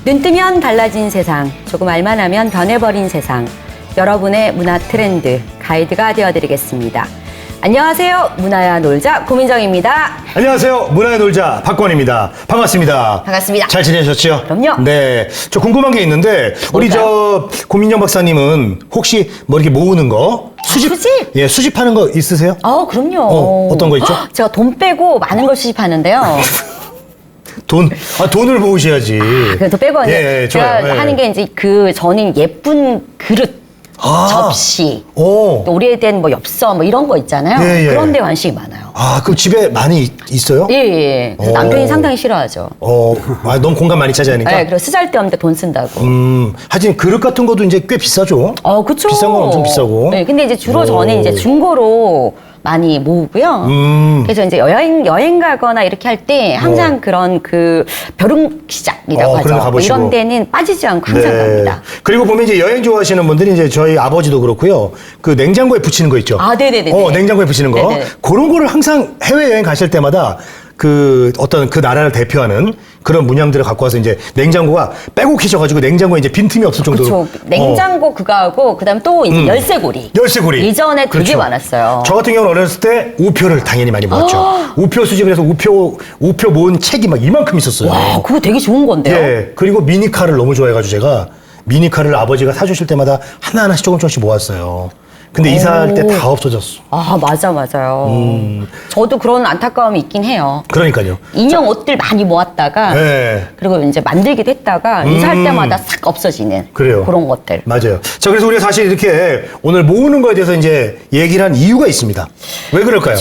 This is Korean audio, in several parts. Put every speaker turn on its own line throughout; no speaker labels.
눈 뜨면 달라진 세상, 조금 알만 하면 변해버린 세상. 여러분의 문화 트렌드 가이드가 되어드리겠습니다. 안녕하세요. 문화야 놀자 고민정입니다.
안녕하세요. 문화야 놀자 박권입니다. 반갑습니다.
반갑습니다.
잘 지내셨죠?
그럼요.
네. 저 궁금한 게 있는데 우리 저 고민정 박사님은 혹시 뭐 이렇게 모으는 거 수집?
수집?
예, 수집하는 거 있으세요?
그럼요.
어떤 거 있죠?
제가 돈 빼고 많은 걸 수집하는데요.
돈을 모으셔야지.
그래도 빼고
예,
제가
좋아요. 예.
하는 게 이제 저는 예쁜 그릇, 접시, 또 우리에 대한 뭐 엽서 뭐 이런 거 있잖아요.
예, 예.
그런 데 관심이 많아요.
그럼 집에 많이 있어요?
예. 그래서 남편이 상당히 싫어하죠.
너무 공간 많이 차지하니까?
네, 그리고 쓰잘데없는데 돈 쓴다고.
하여튼 그릇 같은 것도 이제 꽤 비싸죠?
그쵸.
비싼 건 엄청 비싸고.
네, 근데 이제 주로 저는 이제 중고로 많이 모으고요. 그래서 이제 여행 가거나 이렇게 할 때 항상 그런 그 벼룩시장이라고
그런 데
하죠.
가보시고.
이런 데는 빠지지 않고 항상 갑니다.
그리고 보면 이제 여행 좋아하시는 분들이 이제 저희 아버지도 그렇고요. 그 냉장고에 붙이는 거 있죠.
네네네.
냉장고에 붙이는 거.
네네.
그런 거를 항상 해외여행 가실 때마다 그 어떤 그 나라를 대표하는 그런 문양들을 갖고 와서 이제 냉장고가 빼곡해져가지고 냉장고에 이제 빈틈이 없을 정도로.
그렇죠. 냉장고 그거하고 그다음 또 이제 열쇠고리.
열쇠고리.
예전에 되게
그렇죠.
많았어요.
저 같은 경우는 어렸을 때 우표를 당연히 많이 모았죠. 우표 수집을 해서 우표 모은 책이 막 이만큼 있었어요.
와, 그거 되게 좋은 건데요.
예. 그리고 미니카를 너무 좋아해가지고 제가 미니카를 아버지가 사주실 때마다 하나하나씩 조금씩 모았어요. 근데 이사할 때 다 없어졌어.
맞아요. 저도 그런 안타까움이 있긴 해요.
그러니까요.
인형 옷들 많이 모았다가
네.
그리고 이제 만들기도 했다가 이사할 때마다 싹 없어지는
그래요.
그런 것들.
맞아요. 자, 그래서 우리가 사실 이렇게 오늘 모으는 거에 대해서 이제 얘기를 한 이유가 있습니다. 왜 그럴까요?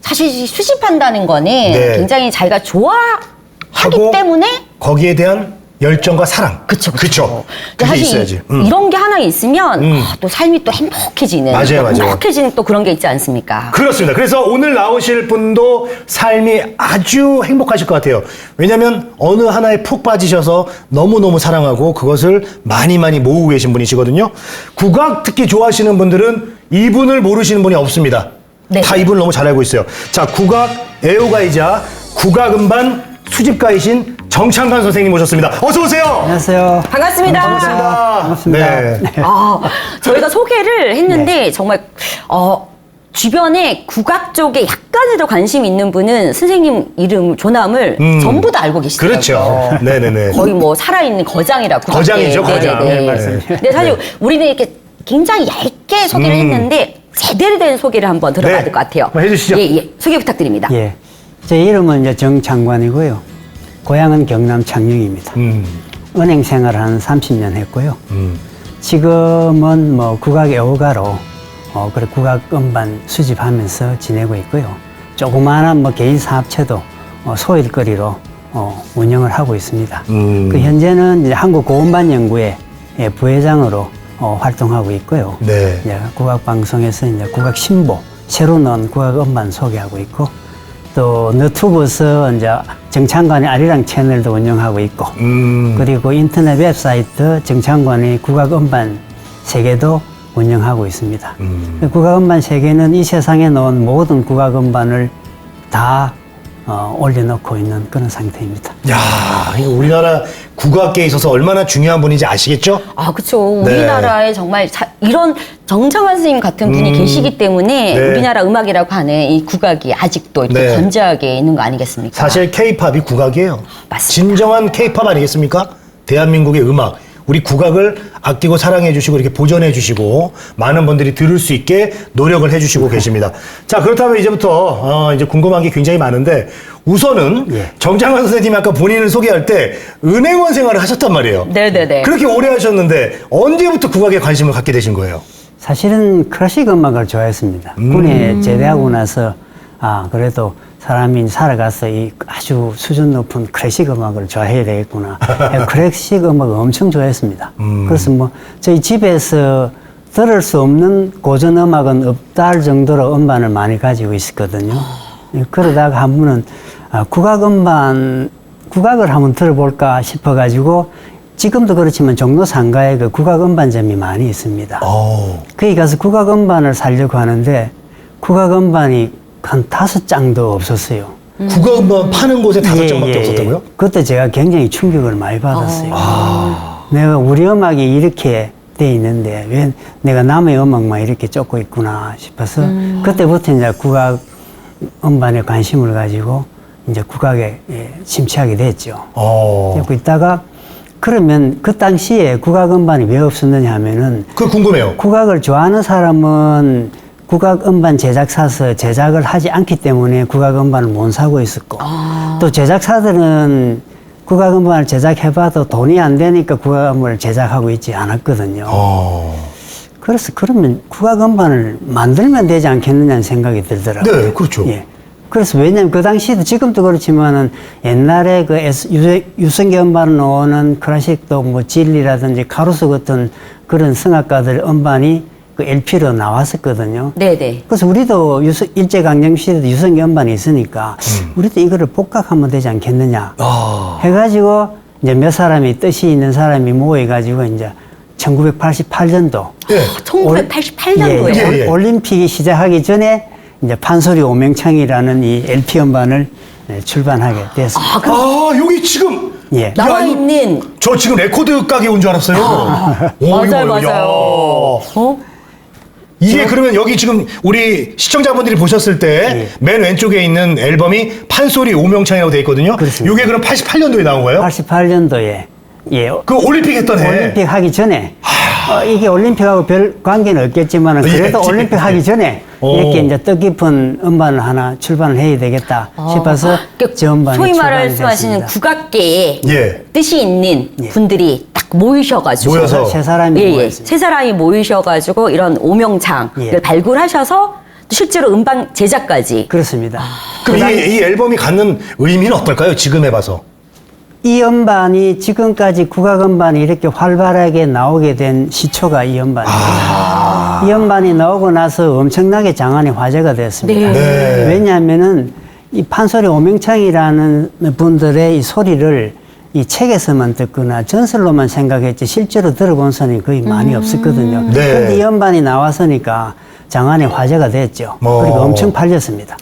사실 수집한다는 거는
네.
굉장히 자기가 좋아하기
하고
때문에
거기에 대한 열정과 사랑.
그쵸.
그게
사실
있어야지.
이런 게 하나 있으면 또 삶이 또 행복해지는.
맞아요.
행복해지는 또 그런 게 있지 않습니까?
그렇습니다. 그래서 오늘 나오실 분도 삶이 아주 행복하실 것 같아요. 왜냐하면 어느 하나에 푹 빠지셔서 너무너무 사랑하고 그것을 많이 모으고 계신 분이시거든요. 국악 특히 좋아하시는 분들은 이분을 모르시는 분이 없습니다.
네.
다 이분을 너무 잘 알고 있어요. 자, 국악 애호가이자 국악 음반 수집가이신 정창관 선생님 모셨습니다. 어서 오세요.
안녕하세요.
반갑습니다.
반갑습니다.
네.
저희가 소개를 했는데 정말 주변에 국악 쪽에 약간이라도 관심 있는 분은 선생님 이름, 조남을 전부 다 알고 계시더라고요.
그렇죠. 네네네.
거의 뭐 살아있는 거장이라고.
거장이죠, 거장.
네네네.
네, 맞습니다.
근데 사실 우리는 이렇게 굉장히 얇게 소개를 했는데 제대로 된 소개를 한번 들어봐야
네.
될 것 같아요.
한번 해주시죠.
예. 소개 부탁드립니다.
예. 제 이름은 이제 정창관이고요. 고향은 경남 창녕입니다. 은행 생활을 한 30년 했고요. 지금은 뭐 국악 애호가로 그래 국악 음반 수집하면서 지내고 있고요. 조그마한 뭐 개인 사업체도 소일거리로 운영을 하고 있습니다. 그 현재는 이제 한국고음반연구회 부회장으로 활동하고 있고요.
네.
이제 국악 방송에서 이제 국악 신보 새로 나온 국악 음반 소개하고 있고 또 너튜브에서 이제 정창관의 아리랑 채널도 운영하고 있고 그리고 인터넷 웹사이트 정창관의 국악 음반 세계도 운영하고 있습니다. 국악 음반 세계는 이 세상에 나온 모든 국악 음반을 다 올려놓고 있는 그런 상태입니다.
야, 이거 우리나라 국악계에 있어서 얼마나 중요한 분인지 아시겠죠?
그렇죠.
네.
우리나라에 정말 이런 정창환 선생님 같은 분이 계시기 때문에
네.
우리나라 음악이라고 하는 이 국악이 아직도 이렇게
네.
건재하게 있는 거 아니겠습니까?
사실 K-팝이 국악이에요.
맞습니다.
진정한 K-팝 아니겠습니까? 대한민국의 음악. 우리 국악을 아끼고 사랑해 주시고 이렇게 보존해 주시고 많은 분들이 들을 수 있게 노력을 해 주시고 계십니다. 자, 그렇다면 이제부터 이제 궁금한 게 굉장히 많은데 우선은 정창환 선생님이 아까 본인을 소개할 때 은행원 생활을 하셨단 말이에요.
네네네.
그렇게 오래 하셨는데 언제부터 국악에 관심을 갖게 되신 거예요?
사실은 클래식 음악을 좋아했습니다. 군에 제대하고 나서 그래도 사람이 살아가서 이 아주 수준 높은 클래식 음악을 좋아해야 되겠구나. 클래식 음악을 엄청 좋아했습니다. 그래서 뭐 저희 집에서 들을 수 없는 고전 음악은 없다 할 정도로 음반을 많이 가지고 있었거든요. 그러다가 한 번은 국악 음반, 국악을 한번 들어볼까 싶어가지고 지금도 그렇지만 종로 상가에 그 국악 음반점이 많이 있습니다. 거기 가서 국악 음반을 사려고 하는데 국악 음반이 한 5장도 없었어요.
국악 음반 파는 곳에 5장밖에 없었다고요?
그때 제가 굉장히 충격을 많이 받았어요. 내가 우리 음악이 이렇게 돼 있는데 왜 내가 남의 음악만 이렇게 쫓고 있구나 싶어서 그때부터 이제 국악 음반에 관심을 가지고 이제 국악에 심취하게 됐죠. 그리고 있다가 그러면 그 당시에 국악 음반이 왜 없었느냐 하면은
그 궁금해요.
국악을 좋아하는 사람은 국악 음반 제작사서 제작을 하지 않기 때문에 국악 음반을 못 사고 있었고 또 제작사들은 국악 음반을 제작해봐도 돈이 안 되니까 국악 음반을 제작하고 있지 않았거든요. 그래서 그러면 국악 음반을 만들면 되지 않겠느냐는 생각이 들더라고요.
네, 그렇죠.
예. 그래서 왜냐면 그 당시에도 지금도 그렇지만은 옛날에 그 유성기 음반을 넣는 클래식도 뭐 진리라든지 카루소 같은 그런 성악가들 음반이 그 LP로 나왔었거든요.
네네.
그래서 우리도 일제강점 시대도 유성기 음반이 있으니까 우리도 이거를 복각하면 되지 않겠느냐 해가지고 이제 몇 사람이 뜻이 있는 사람이 모여가지고 이제 1988년도
예.
1988년도에.
예, 예.
올림픽이 시작하기 전에 이제 판소리 오명창이라는 이 LP 음반을 출반하게 됐습니다.
여기 지금
예.
나와
야, 이거
있는.
저 지금 레코드 가게 온 줄 알았어요.
맞아요, 맞아요.
야.
어?
이게 그러면 여기 지금 우리 시청자분들이 보셨을 때 맨 왼쪽에 있는 앨범이 판소리 오명창이라고 돼 있거든요.
그렇습니다.
이게 그럼 88년도에 나온 거예요?
88년도에 예.
그 올림픽 했던 해.
올림픽 하기 전에 이게 올림픽하고 별 관계는 없겠지만 그래도
예,
올림픽
예.
하기 전에 이렇게 이제 뜻깊은 음반을 하나 출반을 해야 되겠다 싶어서 저 음반이
소위
출반이
말씀하시는
됐습니다.
국악계에
예.
뜻이 있는 분들이 딱 모이셔가지고
모여서.
세 사람이 모였습니다.
세 사람이 모이셔가지고 이런 오명창을
예.
발굴하셔서 실제로 음반 제작까지.
그렇습니다.
그럼 이 앨범이 갖는 의미는 어떨까요? 지금 해봐서.
이 음반이 지금까지 국악 음반이 이렇게 활발하게 나오게 된 시초가 이 음반입니다. 이 음반이 나오고 나서 엄청나게 장안의 화제가 됐습니다.
네.
네.
왜냐하면은 이 판소리 오명창이라는 분들의 이 소리를 이 책에서만 듣거나 전설로만 생각했지 실제로 들어본 사람이 거의 많이 없었거든요.
네.
그런데 이 음반이 나왔으니까 장안의 화제가 됐죠. 그리고 엄청 팔렸습니다.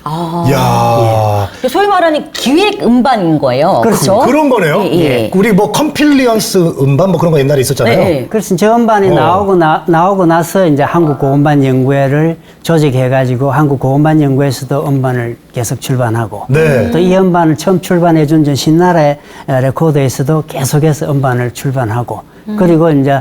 야.
소위 말하는 기획 음반인 거예요. 그렇죠?
그런 거네요.
예, 예.
우리 뭐 컴필리언스 음반 뭐 그런 거 옛날에 있었잖아요.
네.
그래서 저 음반이 나오고 나서 이제 한국고음반연구회를 조직해가지고 한국고음반연구회에서도 음반을 계속 출반하고
네.
또 이 음반을 처음 출반해준 전 신나라의 레코드에서도 계속해서 음반을 출반하고 그리고 이제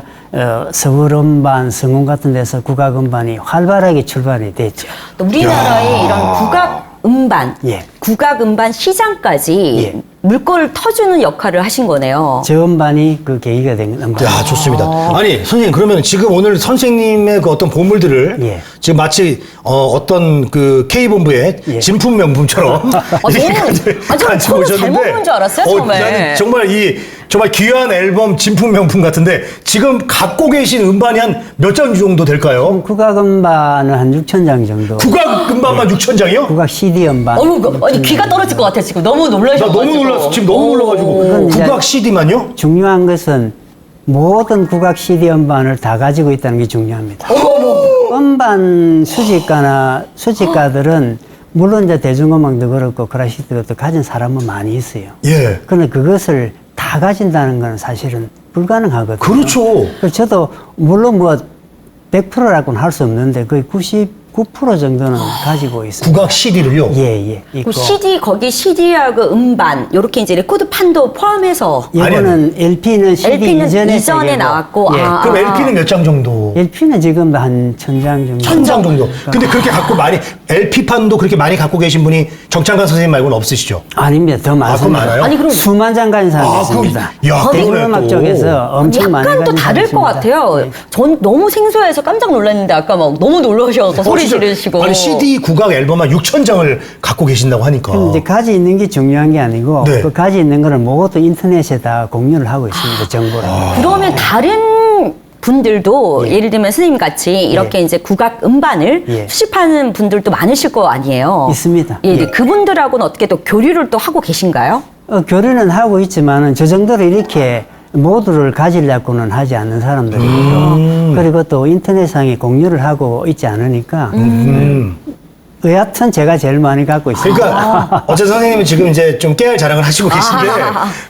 서울 음반, 성운 같은 데서 국악 음반이 활발하게 출반이 됐죠.
또 우리나라의 이런 국악 음반,
예.
국악 음반 시장까지
예.
물꼬를 터주는 역할을 하신 거네요.
저 음반이 그 계기가 된 음반.
야, 좋습니다. 아니, 선생님, 그러면 지금 오늘 선생님의 그 어떤 보물들을
예.
지금 마치 어떤 그 K본부의
예.
진품 명품처럼 이렇게
저는 처음에 잘못 본 줄 알았어요, 처음에.
나는 정말 귀한 앨범 진품 명품 같은데 지금 갖고 계신 음반이 한 몇 장 정도 될까요?
국악 음반은 한 6천 장 정도.
국악 음반만 6천 장이요?
국악 CD 음반.
아니 귀가 떨어질 것 같아 지금 너무
나
놀라셔가지고.
너무 놀랐어. 지금 너무 놀라가지고.
그건 이제-
국악 CD만요?
중요한 것은 모든 국악 CD 음반을 다 가지고 있다는 게 중요합니다. 음반 수집가들은 물론 이제 대중음악도 그렇고 클래식도 그렇고 가진 사람은 많이 있어요.
예.
그런데 그것을 다 가진다는 건 사실은 불가능하거든요.
그렇죠.
그래서 저도 물론 뭐 100%라고는 할 수 없는데 거의 99% 정도는 가지고 있습니다.
국악 CD를요?
예. 있고.
그 CD 거기 CD하고 음반 이렇게 이제 레코드판도 포함해서
이거는 LP는 CD
LP는
이전에
이전에
세계고.
나왔고,
예.
아.
그럼 LP는 몇 장 정도?
LP는 지금 한 1000장 정도.
1000장 정도. 근데 그렇게 갖고 LP판도 그렇게 많이 갖고 계신 분이 정창관 선생님 말고는 없으시죠?
아닙니다. 더 많습니다.
많아요?
아니, 그럼-
수만 장 가진 사람이 있습니다.
야,
대중음악 쪽에서 엄청 많이
약간 또
가진
다를 것
사람이 있습니다.
같아요.
예.
전 너무 생소해서 깜짝 놀랐는데 아까 막 너무 놀라셔서 소리 지르시고.
아니 CD 국악 앨범 한 6,000장을 갖고 계신다고 하니까.
그럼 이제 가지 있는 게 중요한 게 아니고
네.
그 가지 있는 거를 모두 인터넷에다 공유를 하고 있습니다. 정보를.
그러면 다른 분들도 예를 들면 선생님 같이 이렇게 이제 국악 음반을
예.
수집하는 분들도 많으실 거 아니에요?
있습니다.
예,
예.
그분들하고는 어떻게 또 교류를 또 하고 계신가요?
교류는 하고 있지만은 저 정도로 이렇게 모두를 가지려고는 하지 않는 사람들이고요. 그리고 또 인터넷상에 공유를 하고 있지 않으니까 여하튼 제가 제일 많이 갖고 있습니다.
그러니까 어쨌든 선생님은 지금 이제 좀 깨알 자랑을 하시고 계신데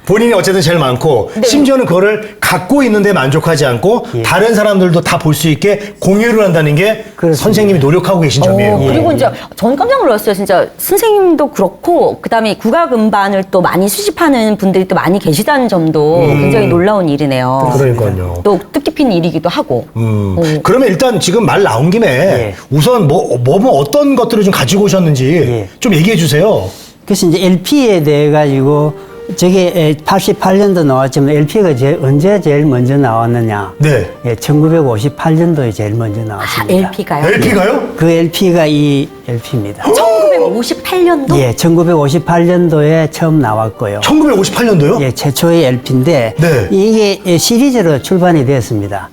본인이 어쨌든 제일 많고
네.
심지어는 그거를 갖고 있는데 만족하지 않고 다른 사람들도 다 볼 수 있게 공유를 한다는 게
그렇습니다.
선생님이 노력하고 계신 점이에요.
그리고 이제 전 깜짝 놀랐어요. 진짜 선생님도 그렇고 그다음에 국악 음반을 또 많이 수집하는 분들이 또 많이 계시다는 점도 굉장히 놀라운 일이네요.
그러니까요.
또 뜻깊은 일이기도 하고.
그러면 일단 지금 말 나온 김에
예.
우선 뭐 어떤 것들을 좀 가지고 오셨는지
예.
좀 얘기해 주세요.
그래서 이제 LP에 대해 가지고 저게 88년도 나왔지만 LP가 언제 제일 먼저 나왔느냐?
네.
예, 1958년도에 제일 먼저
아,
나왔습니다.
LP가요?
LP가요?
그 LP가 이 LP입니다.
1958년도?
예, 1958년도에 처음 나왔고요.
1958년도요?
예, 최초의 LP인데
네.
이게 시리즈로 출판이 되었습니다.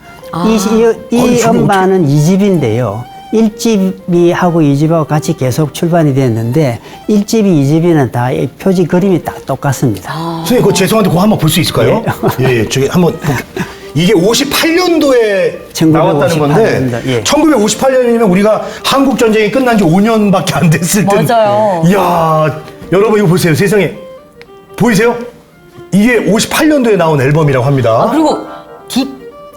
이 음반은 2집인데요. 1집이 하고 2집하고 같이 계속 출판이 됐는데 1집이 2집이는 다 이 표지 그림이 딱 똑같습니다.
선생님, 그거 죄송한데 그거 한번 볼 수 있을까요? 예, 저기 한번 이게 58년도에 나왔다는 건데
1958년도, 예.
1958년이면 우리가 한국 전쟁이 끝난 지 5년밖에 안 됐을 때.
맞아요.
이야, 여러분 이거 보세요. 세상에 보이세요? 이게 58년도에 나온 앨범이라고 합니다.
아, 그리고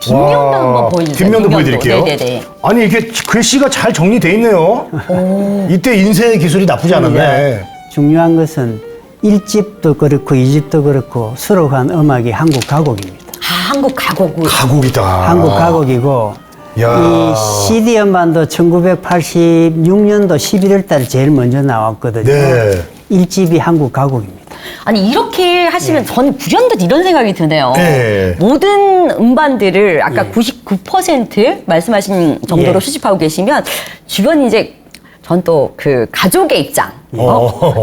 뒷면도
와,
한번 보여주세요.
뒷면도 보여드릴게요.
네네네.
아니 이게 글씨가 잘 정리돼 있네요. 이때 인쇄 기술이 나쁘지 않았네.
중요한 것은 1집도 그렇고 2집도 그렇고 수록한 음악이 한국 가곡입니다.
아, 한국 가곡을.
가곡이다.
한국 가곡이고
야.
이 CD 음반도 1986년도 11월 달에 제일 먼저 나왔거든요.
네.
1집이 한국 가곡입니다.
아니 이렇게 하시면 저는 불현듯 이런 생각이 드네요.
네.
모든 음반들을 아까 99% 말씀하신 정도로
예.
수집하고 계시면 주변 이제 전 또 그 가족의 입장,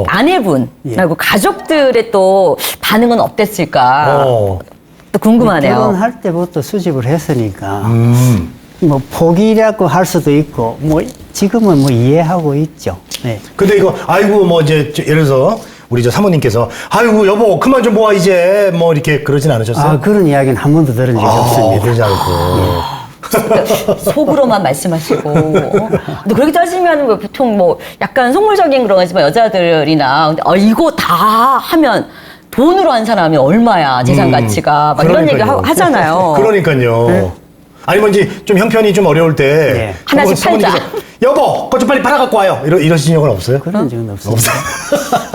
아내분하고 가족들의 또 반응은 어땠을까 또 궁금하네요.
결혼할 때부터 수집을 했으니까 뭐 포기라고 할 수도 있고 뭐 지금은 뭐 이해하고 있죠. 네.
근데 이거 아이고 뭐 이제 예를 들어서 우리 저 사모님께서 아이고 여보 그만 좀 모아 이제 뭐 이렇게 그러진 않으셨어요?
아 그런 이야기는 한 번도 들은 적이 없습니다.
그러지 않고.
속으로만 말씀하시고. 근데 그렇게 따지면 뭐 보통 뭐 약간 속물적인 그런 거지만 여자들이나 근데 이거 다 하면 돈으로 한 사람이 얼마야 재산 가치가 막 이런 얘기
그러니까요.
하잖아요.
그러니까요. 아니면 이제 좀 형편이 좀 어려울 때
네.
하나씩
사모님께서 여보 그거 좀 빨리 팔아갖고 와요 이러신 적은 없어요?
그런 적은 없습니다.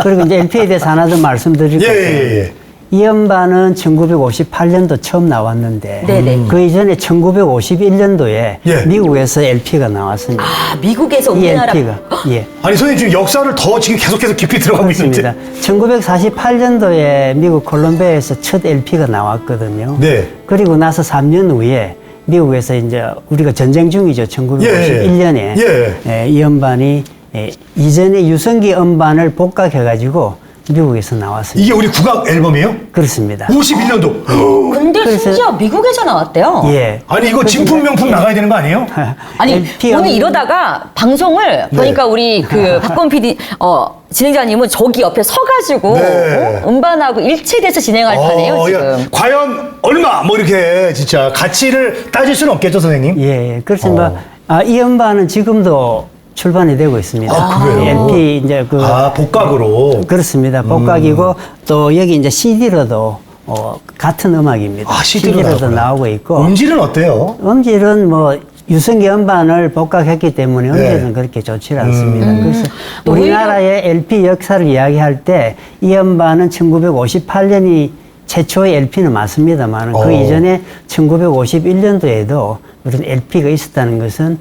그리고 이제 LP에 대해서 하나 더 말씀드릴
예,
것은
예.
이 음반은 1958년도 처음 나왔는데
네네.
그 이전에 1951년도에
예.
미국에서 LP가 나왔습니다.
아, 미국에서
이
우리나라
LP가 예.
아니 선생님 지금 역사를 더 지금 계속해서 깊이 들어가고
그렇습니다.
있는데
1948년도에 미국 콜롬비아에서 첫 LP가 나왔거든요.
네.
그리고 나서 3년 후에 미국에서 이제 우리가 전쟁 중이죠. 1951년에
예.
이 음반이 이전에 유성기 음반을 복각해가지고 미국에서 나왔습니다.
이게 우리 국악 앨범이에요?
그렇습니다.
51년도
근데
그래서-
심지어 미국에서 나왔대요.
예.
아니 이거 진품 명품 나가야 되는 거 아니에요?
아니
LP
오늘 이러다가 방송을 보니까 우리 그 박건 PD 진행자님은 저기 옆에 서가지고
네.
음반하고 일체돼서 진행할 판이에요
야,
지금.
과연 얼마 뭐 이렇게 진짜 가치를 따질 수는 없겠죠 선생님?
예. 그래서 이 음반은 지금도 출판이 되고 있습니다.
아, 그래요?
LP 이제
복각으로.
그렇습니다. 복각이고 또 여기 이제 CD로도 같은 음악입니다.
아, CD로
CD로도
나오구나.
나오고 있고
음질은 어때요?
음질은 뭐 유성기 음반을 복각했기 때문에 음질은
네.
그렇게 좋지 않습니다. 그래서
또
우리나라의 LP 역사를 이야기할 때 이 음반은 1958년이 최초의 LP는 맞습니다만 그 이전에 1951년도에도 이런 LP가 있었다는 것은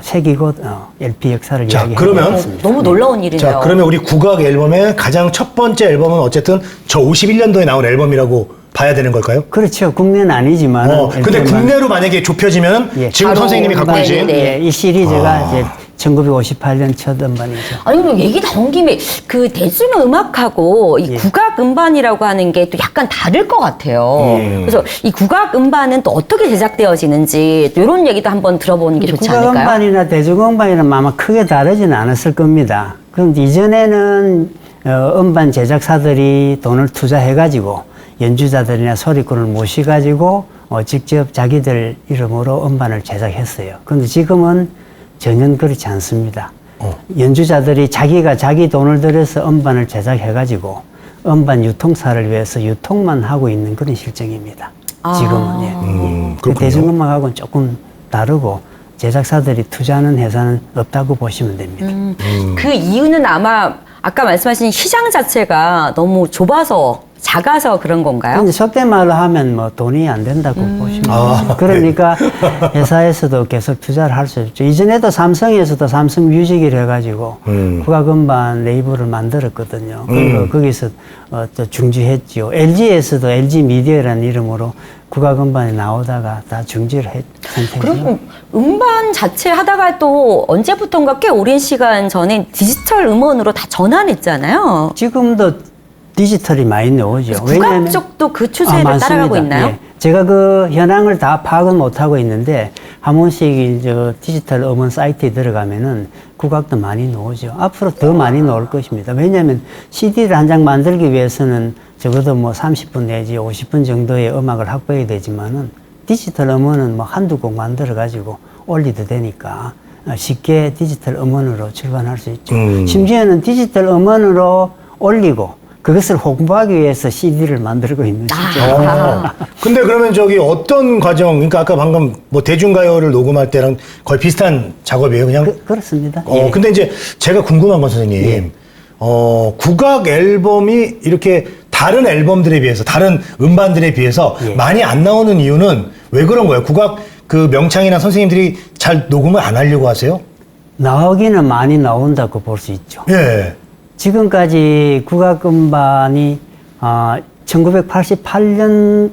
세기곧 LP 역사를
자,
이야기하는
그러면
것 같습니다.
너무 놀라운 일이네요.
자, 그러면 우리 국악 앨범의 가장 첫 번째 앨범은 어쨌든 저 51년도에 나온 앨범이라고 봐야 되는 걸까요?
그렇죠. 국내는 아니지만.
근데 국내로 만약에 좁혀지면
예.
지금
바로
선생님이 갖고
음반,
계신
네.
이 시리즈가 이제 1958년 첫 음반이죠.
아니 그럼 얘기 나온 김에 그 대중 음악하고 이
예.
국악 음반이라고 하는 게 또 약간 다를 것 같아요. 그래서 이 국악 음반은 또 어떻게 제작되어지는지 또 이런 얘기도 한번 들어보는 게 좋지
국악
않을까요?
음반이나 대중 음반이나 아마 크게 다르지는 않았을 겁니다. 그런데 이전에는 음반 제작사들이 돈을 투자해가지고 연주자들이나 소리꾼을 모셔가지고 직접 자기들 이름으로 음반을 제작했어요. 그런데 지금은 전혀 그렇지 않습니다. 연주자들이 자기가 자기 돈을 들여서 음반을 제작해가지고 음반 유통사를 위해서 유통만 하고 있는 그런 실정입니다. 지금은. 예.
그렇군요.
대중음악하고는 조금 다르고 제작사들이 투자하는 회사는 없다고 보시면 됩니다.
그 이유는 아마 아까 말씀하신 시장 자체가 너무 좁아서 작아서 그런 건가요?
근데 속된 말로 하면 뭐 돈이 안 된다고 보시면 됩니다. 그러니까 회사에서도 계속 투자를 할 수 있죠. 이전에도 삼성에서도 삼성 뮤직을 해가지고 국악음반 레이블을 만들었거든요. 그리고 거기서 또 중지했지요. LG에서도 LG 미디어라는 이름으로 국악음반이 나오다가 다 중지를 했 상태죠.
그럼 음반 자체 하다가 또 언제부턴가 꽤 오랜 시간 전에 디지털 음원으로 다 전환했잖아요.
지금도 디지털이 많이 나오죠.
국악 쪽도 그 추세를
맞습니다.
따라가고 있나요?
예. 제가 그 현황을 다 파악은 못하고 있는데 한 번씩 저 디지털 음원 사이트에 들어가면은 국악도 많이 나오죠. 앞으로 더 많이 나올 것입니다. 왜냐하면 CD를 한 장 만들기 위해서는 적어도 뭐 30분 내지 50분 정도의 음악을 확보해야 되지만은 디지털 음원은 뭐 한두 곡 만들어 가지고 올리도 되니까 쉽게 디지털 음원으로 출간할 수 있죠. 심지어는 디지털 음원으로 올리고 그것을 홍보하기 위해서 CD를 만들고 있는 시죠.
근데 그러면 저기 어떤 과정, 그러니까 아까 방금 뭐 대중가요를 녹음할 때랑 거의 비슷한 작업이에요, 그냥?
그렇습니다. 예.
근데 이제 제가 궁금한 건 선생님, 국악 앨범이 이렇게 다른 앨범들에 비해서, 다른 음반들에 비해서
예.
많이 안 나오는 이유는 왜 그런 거예요? 국악 그 명창이나 선생님들이 잘 녹음을 안 하려고 하세요?
나오기는 많이 나온다고 볼 수 있죠.
예.
지금까지 국악 음반이 1987년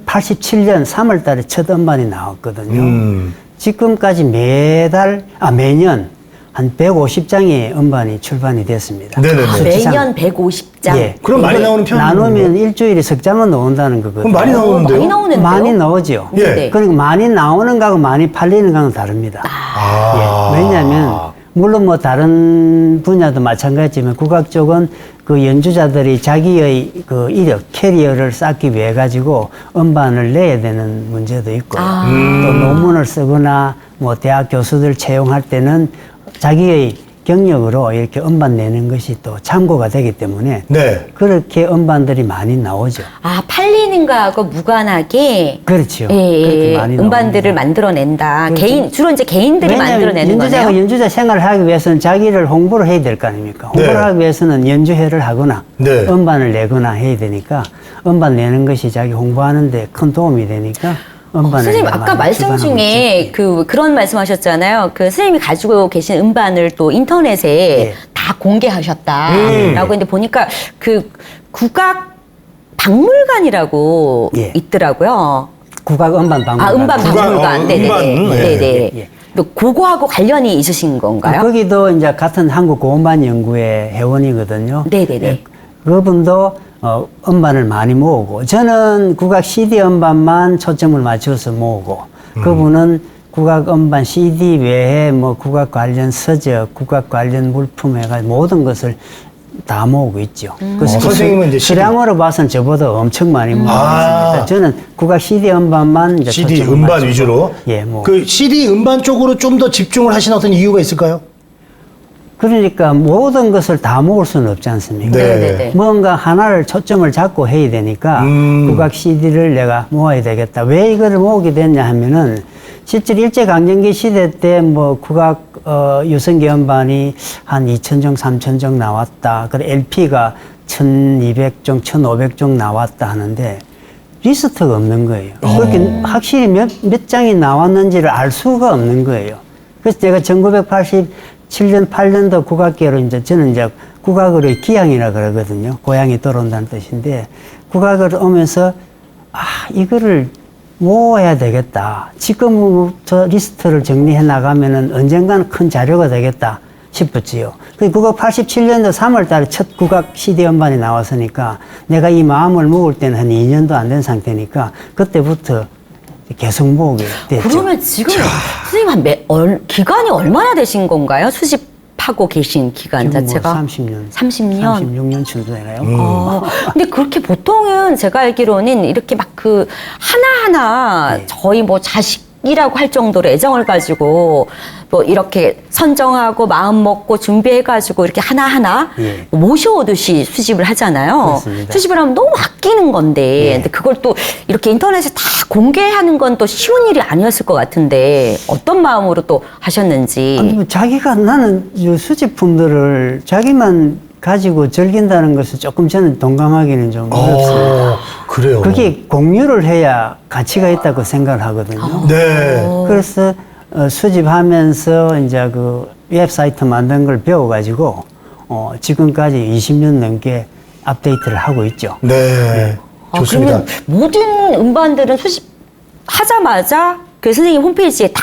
3월 달에 첫 음반이 나왔거든요. 지금까지 매년 한 150장의 음반이 출판이 됐습니다.
네네네.
매년 150장.
예.
그럼 많이 나오는 편이에요?
나누면 일주일에 석 장은 나온다는 거거든요.
그럼 많이 나오는데요?
많이 나오는데요?
많이 나오죠.
예.
네네.
그러니까 많이 나오는 거하고 많이 팔리는 거하고는 다릅니다. 예. 왜냐하면 물론 뭐 다른 분야도 마찬가지지만 국악 쪽은 그 연주자들이 자기의 그 이력, 캐리어를 쌓기 위해 가지고 음반을 내야 되는 문제도 있고요. 또 논문을 쓰거나 뭐 대학 교수들 채용할 때는 자기의 경력으로 이렇게 음반 내는 것이 또 참고가 되기 때문에
네.
그렇게 음반들이 많이 나오죠.
팔리는 거하고 무관하게
그렇죠.
예,
그렇게 많이
음반들을
나옵니다.
만들어낸다.
그렇죠.
주로 이제 개인들이
왜냐하면
만들어내는
연주자가
거네요.
연주자 생활을 하기 위해서는 자기를 홍보를 해야 될 거 아닙니까? 홍보를
네.
하기 위해서는 연주회를 하거나
네.
음반을 내거나 해야 되니까 음반 내는 것이 자기 홍보하는 데 큰 도움이 되니까 음반을
선생님 아까
많이
말씀
출간하고
중에
있죠.
그런 말씀하셨잖아요. 그 선생님이 가지고 계신 음반을 또 인터넷에
예.
다 공개하셨다라고 했는데 보니까 그 국악 박물관이라고
예.
있더라고요.
국악 음반 박물관.
음반
국악,
박물관. 네네네.
음반.
네네.
예, 예.
또 그거하고 관련이 있으신 건가요?
거기도 이제 같은 한국고음반연구회 회원이거든요.
네네네.
예, 그분도 음반을 많이 모으고 저는 국악 CD 음반만 초점을 맞춰서 모으고 그분은 국악 음반 CD 외에 뭐 국악 관련 서적, 국악 관련 물품 해가지고 모든 것을 다 모으고 있죠. 그래서
선생님은 이제 CD.
수량으로 봐서는 저보다 엄청 많이 모으고 있습니다. 저는 국악 CD 음반만 이제
CD
초점을
음반
맞추고,
위주로.
예, 뭐
그 CD 음반 쪽으로 좀 더 집중을 하신 어떤 이유가 있을까요?
그러니까 모든 것을 다 모을 수는 없지 않습니까?
네.
네네네.
뭔가 하나를 초점을 잡고 해야 되니까 국악 CD를 내가 모아야 되겠다. 왜 이거를 모으게 됐냐 하면은 실제로 일제강점기 시대 때 뭐 국악 유성기 음반이 한 2,000종, 3,000종 나왔다. 그리고 LP가 1,200종, 1,500종 나왔다 하는데 리스트가 없는 거예요. 그렇게 확실히 몇 장이 나왔는지를 알 수가 없는 거예요. 그래서 제가 1987년, 8년도 국악계로 저는 이제 국악으로의 기양이라 그러거든요. 고향이 돌아온다는 뜻인데, 국악을 오면서, 이거를 모아야 되겠다. 지금부터 리스트를 정리해 나가면은 언젠가는 큰 자료가 되겠다 싶었지요. 그 국악 87년도 3월 달에 첫 국악 CD 음반이 나왔으니까 내가 이 마음을 먹을 때는 한 2년도 안 된 상태니까 그때부터 계속 모으게 됐죠.
그러면 지금 선생님 기간이 얼마나 되신 건가요? 수집하고 계신 기간
지금 뭐
자체가?
30년.
30년?
36년 되나요?
근데 그렇게 보통은 제가 알기로는 이렇게 막 하나하나
네.
저희 뭐 자식 이라고 할 정도로 애정을 가지고 뭐 이렇게 선정하고 마음 먹고 준비해가지고 이렇게 하나하나
예.
모셔오듯이 수집을 하잖아요.
그렇습니다.
수집을 하면 너무 아끼는 건데
예.
근데 그걸 또 이렇게 인터넷에 다 공개하는 건 또 쉬운 일이 아니었을 것 같은데 어떤 마음으로 또 하셨는지.
아니, 뭐 자기가 나는 이 수집품들을 자기만 가지고 즐긴다는 것을 조금 저는 동감하기는 좀 어렵습니다.
그래요.
그게 공유를 해야 가치가 있다고 생각을 하거든요.
네.
그래서 수집하면서 이제 그 웹사이트 만든 걸 배워가지고 지금까지 20년 넘게 업데이트를 하고 있죠.
네. 좋습니다.
그러면 모든 음반들은 수집하자마자 그 선생님 홈페이지에 다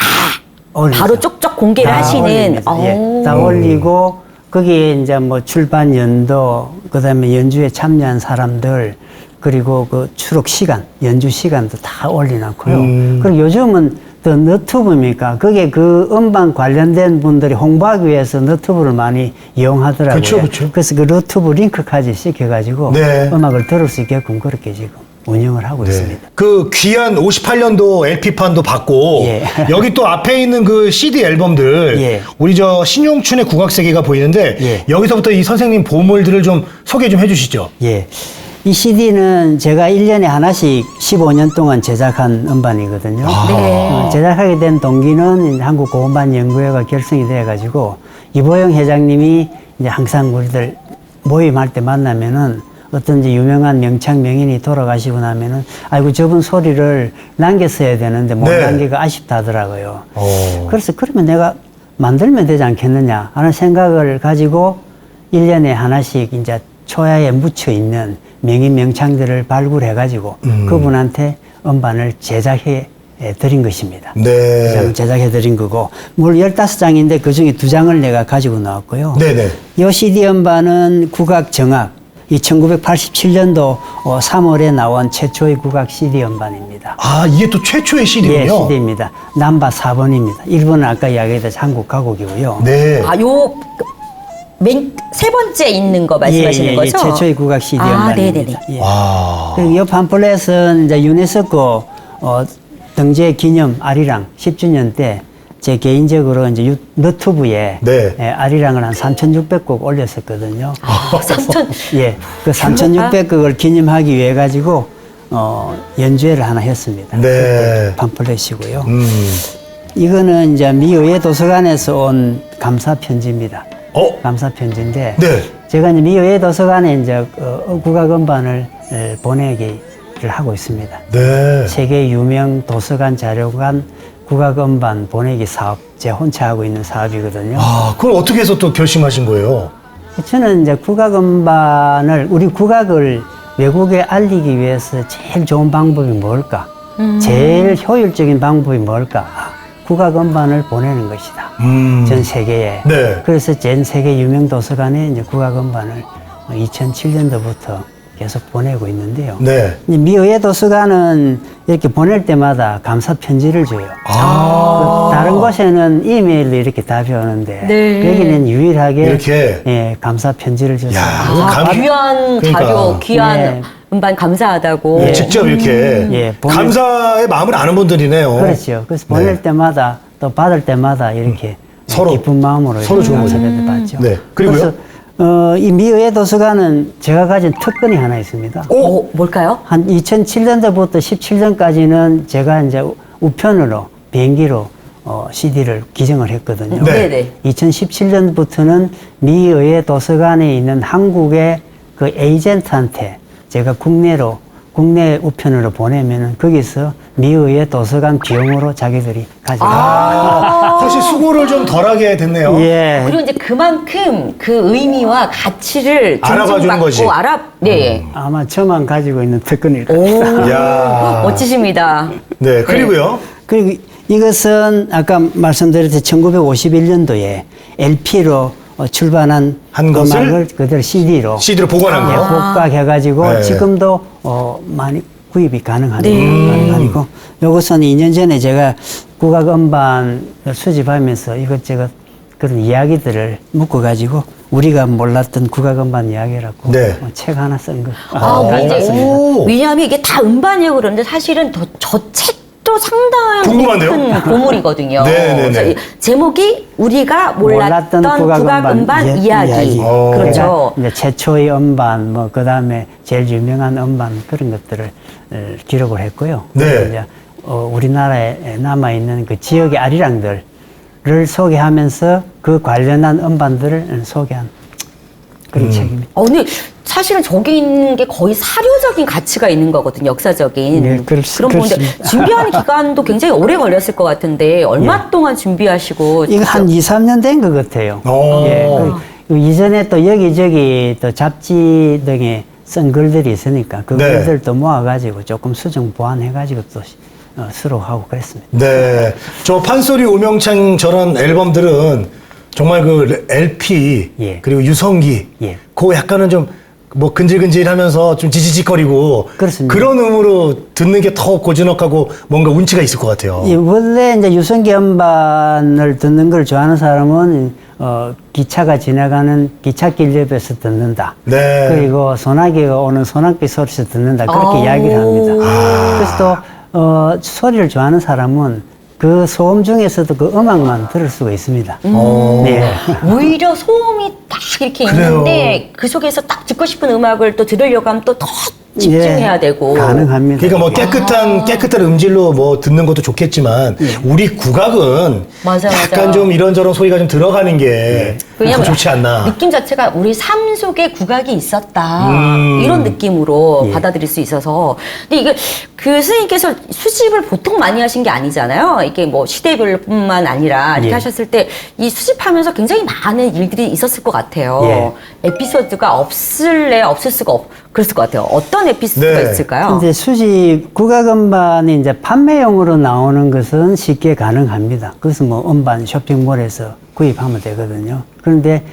올리죠.
바로 쪽쪽 공개를
다
하시는.
올립니다. 예, 다 올리고 거기에 이제 뭐 출판 연도, 그다음에 연주에 참여한 사람들, 그리고 그 추록 시간, 연주 시간도 다 올려놨고요. 그리고 요즘은 더 너튜브입니까? 그게 그 음반 관련된 분들이 홍보하기 위해서 너튜브를 많이 이용하더라고요.
그쵸, 그쵸.
그래서 그 너튜브 링크까지 시켜가지고
네.
음악을 들을 수 있게끔 그렇게 지금 운영을 하고 있습니다.
그 귀한 58년도 LP판도 받고
예.
여기 또 앞에 있는 그 CD 앨범들
예.
우리 저 신용춘의 국악세계가 보이는데
예.
여기서부터 이 선생님 보물들을 좀 소개 좀 해주시죠.
예. 이 CD는 제가 1년에 하나씩 15년 동안 제작한 음반이거든요.
네.
제작하게 된 동기는 한국고음반연구회가 결성이 돼가지고 이보영 회장님이 이제 항상 우리들 모임할 때 만나면은 어떤 이제 유명한 명창 명인이 돌아가시고 나면은 아이고 저분 소리를 남겼어야 되는데 못
네.
남기가 아쉽다 하더라고요.
그래서
그래서 그러면 내가 만들면 되지 않겠느냐 하는 생각을 가지고 1년에 하나씩 이제 초야에 묻혀 있는 명인 명창들을 발굴해 가지고 그분한테 음반을 제작해 드린 것입니다.
네.
제작해 드린 거고 물 15장인데 그중에 2장을 내가 가지고 나왔고요.
네네.
이 CD 음반은 국악 정악 이 1987년도 3월에 나온 최초의 국악 CD 음반입니다.
아 이게 또 최초의 CD군요.
예, CD입니다. 넘버 4번입니다. 1번은 아까 이야기했듯이 한국 가곡이고요.
네.
아, 세 번째 있는 거 말씀하시는 거죠?
최초의 국악 CD 음반입니다. 예.
와.
그리고 이 팜플렛은 이제 유네스코 등재 기념 아리랑 10주년 때 제 개인적으로 이제 너튜브에
네.
아리랑을 한 3,600곡 올렸었거든요.
아, 3천.
예, 그 3,600곡을 기념하기 위해 가지고 연주회를 하나 했습니다.
네.
팜플렛이고요. 이거는 이제 미의회 도서관에서 온 감사 편지입니다. 감사 편지인데
네.
제가 이제 미의회 도서관에 이제 국악 음반을 보내기를 하고 있습니다.
네.
세계 유명 도서관 자료관 국악 음반 보내기 사업 제 혼자 하고 있는 사업이거든요.
아 그걸 어떻게 해서 또 결심하신 거예요?
저는 이제 국악 음반을 우리 국악을 외국에 알리기 위해서 제일 좋은 방법이 뭘까? 제일 효율적인 방법이 뭘까? 국악 음반을 보내는 것이다. 전 세계에.
네.
그래서 전 세계 유명 도서관에 이제 국악 음반을 2007년도부터 계속 보내고 있는데요.
네.
이제 미의회 도서관은 이렇게 보낼 때마다 감사 편지를 줘요. 그 다른 곳에는 이메일로 이렇게 답이 오는데
네.
여기는 유일하게
이렇게?
예, 감사 편지를 줬어요.
귀한
그러니까.
자료, 귀한
네.
음반 감사하다고.
예.
직접 이렇게
예,
감사의 마음을 아는 분들이네요.
그렇죠. 그래서 보낼 때마다 또 받을 때마다 이렇게
서로,
기쁜 마음으로
서로 좋은
감사를 받죠.
네. 그리고요?
그래서 이 미의회 도서관은 제가 가진 특권이 하나 있습니다.
뭘까요?
한 2007년도부터 17년까지는 제가 이제 우편으로 비행기로 CD를 기증을 했거든요.
네.
네네.
2017년부터는 미의회 도서관에 있는 한국의 그 에이전트한테 제가 국내 우편으로 보내면은 거기서 미의회 도서관 비용으로 자기들이 가져가.
사실 수고를 좀 덜하게 됐네요.
예.
그리고 이제 그만큼 그 의미와 가치를
알아봐 주는 거지.
네.
아마 저만 가지고 있는 특권일 겁니다.
야.
멋지십니다.
네. 그리고요.
그리고 이것은 아까 말씀드렸듯이 1951년도에 LP로 출반한
한 것을
음악을 그대로 CD로
보관한 거.
복각해가지고
네.
지금도 많이 구입이 가능한
네.
음반이고 요것은 2년 전에 제가 국악 음반을 수집하면서 이것저것 그런 이야기들을 묶어가지고 우리가 몰랐던 국악 음반 이야기라고
네.
책 하나 쓴 거.
이제
오.
왜냐하면 이게 다 음반이라고 그러는데 사실은 저 책도 이것도 상당히
궁금한데요?
큰 보물이거든요.
네네네.
그래서 이 제목이 우리가 몰랐던 국악 음반 이야기. 그렇죠.
그러니까 이제 최초의 음반, 뭐 그다음에 제일 유명한 음반 그런 것들을 기록을 했고요.
네.
그래서 이제 우리나라에 남아 있는 그 지역의 아리랑들을 소개하면서 그 관련한 음반들을 소개한 그런 책입니다.
근데 사실은 저기 있는 게 거의 사료적인 가치가 있는 거거든요. 역사적인.
네,
그런 부분인데
그렇습니다.
준비하는 기간도 굉장히 오래 걸렸을 것 같은데 얼마 동안 준비하시고
이거 한 2, 3년 된 것 같아요.
오.
예. 그 이전에 또 여기저기 또 잡지 등에 쓴 글들이 있으니까 그
네.
글들도 모아가지고 조금 수정 보완해가지고 또 수록하고 그랬습니다.
네. 저 판소리 우명창 저런 앨범들은 정말 그 LP
예.
그리고 유성기
예.
그 약간은 좀 뭐 근질근질하면서 좀 지지직거리고
그렇습니다.
그런 음으로 듣는 게 더 고즈넉하고 뭔가 운치가 있을 것 같아요.
예, 원래 이제 유성기 음반을 듣는 걸 좋아하는 사람은 기차가 지나가는 기찻길 옆에서 듣는다.
네.
그리고 소나기가 오는 소나기 소리에서 듣는다. 그렇게
아우.
이야기를 합니다. 그래서 또 소리를 좋아하는 사람은 그 소음 중에서도 그 음악만 들을 수가 있습니다. 네.
오히려 소음이 딱 이렇게
그래요.
있는데 그 속에서 딱 듣고 싶은 음악을 또 들으려고 하면 또 더 집중해야
예,
되고.
가능합니다.
그러니까 뭐 깨끗한 음질로 뭐 듣는 것도 좋겠지만 우리 국악은
맞아,
약간
맞아.
좀 이런저런 소리가 좀 들어가는 게 더
왜냐면
좋지 않나.
느낌 자체가 우리 삶 속에 국악이 있었다
음.
이런 느낌으로
예.
받아들일 수 있어서 근데 이게 그 선생님께서 수집을 보통 많이 하신 게 아니잖아요. 이게 뭐 시대별뿐만 아니라 이렇게
예.
하셨을 때 이 수집하면서 굉장히 많은 일들이 있었을 것 같아요.
예.
에피소드가 없을 수가 그랬을 것 같아요. 어떤 에피소드가
네.
있을까요?
근데 수집 국악 음반이 이제 판매용으로 나오는 것은 쉽게 가능합니다. 그래서 뭐 음반 쇼핑몰에서 구입하면 되거든요. 그런데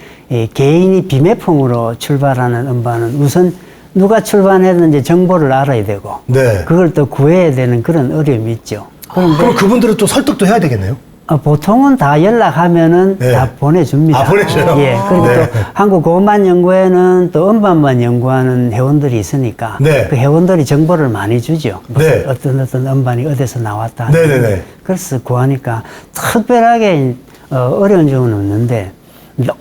개인이 비매품으로 출발하는 음반은 우선 누가 출판했는지 정보를 알아야 되고
네.
그걸 또 구해야 되는 그런 어려움이 있죠.
그럼 그분들은 또 설득도 해야 되겠네요.
보통은 다 연락하면은
네.
다 보내줍니다.
아, 보내줘요?
예. 그리고
네.
또 한국고음반연구회는 또 음반만 연구하는 회원들이 있으니까
네.
그 회원들이 정보를 많이 주죠.
네.
어떤 음반이 어디서 나왔다.
네네네.
그래서 구하니까 특별하게 어려운 점은 없는데